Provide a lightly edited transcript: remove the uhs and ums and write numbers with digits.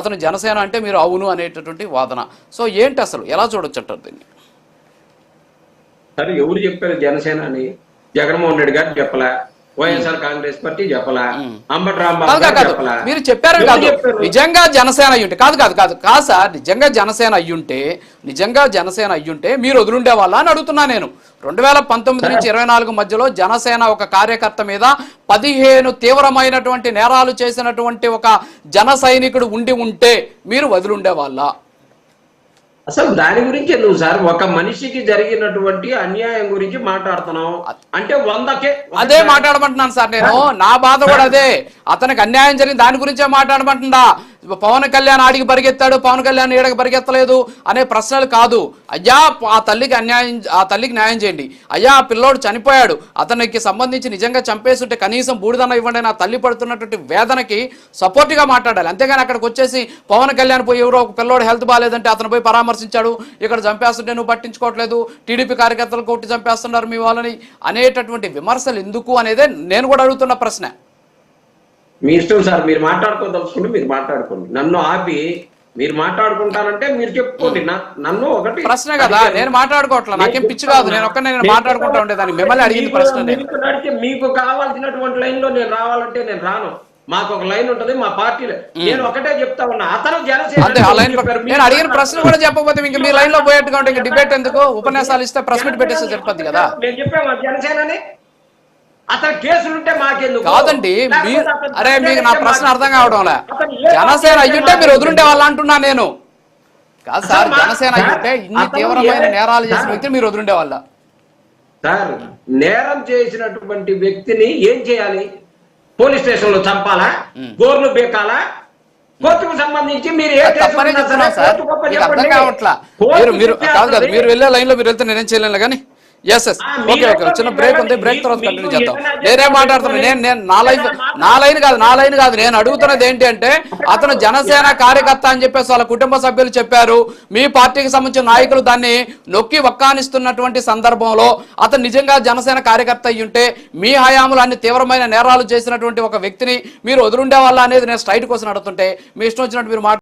అతను జనసేన అంటే మీరు అవును అనేటటువంటి వాదన. సో ఏంటి అసలు ఎలా చూడొచ్చు అంటారు దీన్ని? సరే, ఎవరు చెప్పారు జనసేన అని? జగన్మోహన్ రెడ్డి గారు చెప్పలా, వైఎస్ఆర్ కాంగ్రెస్ పార్టీ చెప్పలా, అంబటి రాంబాబు గారు చెప్పలా. మీరు చెప్పారని కాదు, నిజంగా జనసేన అయ్యుంటే కాదు సార్, నిజంగా జనసేన అయ్యుంటే మీరు వదులుండే వాళ్ళ అని అడుగుతున్నా నేను. 2019 నుంచి 24 మధ్యలో జనసేన ఒక కార్యకర్త మీద 15 తీవ్రమైనటువంటి నేరాలు చేసినటువంటి ఒక జన సైనికుడు ఉంటే మీరు వదిలుండే వాళ్ళ? అసలు దాని గురించి నువ్వు సార్ ఒక మనిషికి జరిగినటువంటి అన్యాయం గురించి మాట్లాడుతున్నావు అంటే 100కే అదే మాట్లాడమంటున్నాను సార్ నేను. నా బాధ కూడా అదే. అతనికి అన్యాయం జరిగింది దాని గురించే మాట్లాడమంటుందా. పవన్ కళ్యాణ్ ఆడికి పరిగెత్తాడు, పవన్ కళ్యాణ్ ఈడకి పరిగెత్తలేదు అనే ప్రశ్నలు కాదు. అయ్యా ఆ తల్లికి న్యాయం చేయండి. అయ్యా ఆ పిల్లోడు చనిపోయాడు, అతనికి సంబంధించి నిజంగా చంపేస్తుంటే కనీసం బూడిదన్న ఇవ్వండి. నా తల్లి పడుతున్నటువంటి వేదనకి సపోర్ట్గా మాట్లాడాలి. అంతేగాని అక్కడికి వచ్చేసి పవన్ కళ్యాణ్ పోయి ఎవరో ఒక పిల్లోడు హెల్త్ బాగాలేదంటే అతను పోయి పరామర్శించాడు, ఇక్కడ చంపేస్తుంటే నువ్వు పట్టించుకోవట్లేదు, టీడీపీ కార్యకర్తలు కొట్టి చంపేస్తున్నారు మీ వాళ్ళని అనేటటువంటి విమర్శలు ఎందుకు అనేదే నేను కూడా అడుగుతున్న ప్రశ్న. మీ ఇష్టం సార్, మీరు మాట్లాడుకోదలుచుకుంటే మీరు మాట్లాడుకోండి. నన్ను ఆపి మీరు మాట్లాడుకుంటానంటే మీరు చెప్పుకోండి. నన్ను ఒకటి ప్రశ్న కదా, నేను మాట్లాడుకోవట్లా, నాకేం పిచ్చి కాదు, నేను ఒక్కనే మాట్లాడుకుంటా ఉండేదాన్ని. మిమ్మల్ని అడిగింది ప్రశ్న. మీకు కావాల్సినటువంటి లైన్ లో నేను రావాలంటే నేను రాను. మాకు ఒక లైన్ ఉంటది మా పార్టీలో. నేను ఒకటే చెప్తా ఉన్నా, అతను జనసేన నేను అడిగిన ప్రశ్న కూడా చెప్పకపోతే ఇంకా మీ లైన్ లో పోయేట్టుగా ఉంటే ఇంకా డిబేట్ ఎందుకు? ఉపన్యాసాలు ఇస్తే ప్రెస్ మీట్ పెట్టేస్తే చెప్పదు కదా. నేను చెప్పాను జనసేనని, అతను కేసులుంటే మాకెందుకు? కాదండి, అరే మీకు నా ప్రశ్న అర్థం కావడంలే. జనసేన అయ్యుంటే మీరు వదులుండే వాళ్ళు అంటున్నా నేను. కాదు సార్, జనసేన అయ్యుంటే ఇన్ని తీవ్రమైన నేరాలు చేసిన వ్యక్తిని మీరు వదులుండే వాళ్ళ? సార్, నేరం చేసినటువంటి వ్యక్తిని ఏం చేయాలి? పోలీస్ స్టేషన్ లో చంపాలా? గోర్లు బేకాలా? కోర్టుకు సంబంధించి మీరు అర్థం కావట్లా. మీరు వెళ్ళే లైన్ లో మీరు వెళ్తే నేనేం చేయలేను కానీ. ఓకే, చిన్న బ్రేక్ ఉంది, బ్రేక్ తర్వాత కంటిన్యూ చేద్దాం. నేనేం మాట్లాడుతున్నా, నేను నా లైన్ కాదు, నేను అడుగుతున్నది ఏంటి అంటే, అతను జనసేన కార్యకర్త అని చెప్పేసి వాళ్ళ కుటుంబ సభ్యులు చెప్పారు. మీ పార్టీకి సంబంధించిన నాయకులు దాన్ని నొక్కి వక్కానిస్తున్నటువంటి సందర్భంలో అతను నిజంగా జనసేన కార్యకర్త అయ్యుంటే మీ హయాంలో అన్ని తీవ్రమైన నేరాలు చేసినటువంటి ఒక వ్యక్తిని మీరు వదులుండే వాళ్ళ అనేది నేను స్ట్రైట్ కోసం అడుగుతుంటే మీ ఇష్టం వచ్చినట్టు మీరు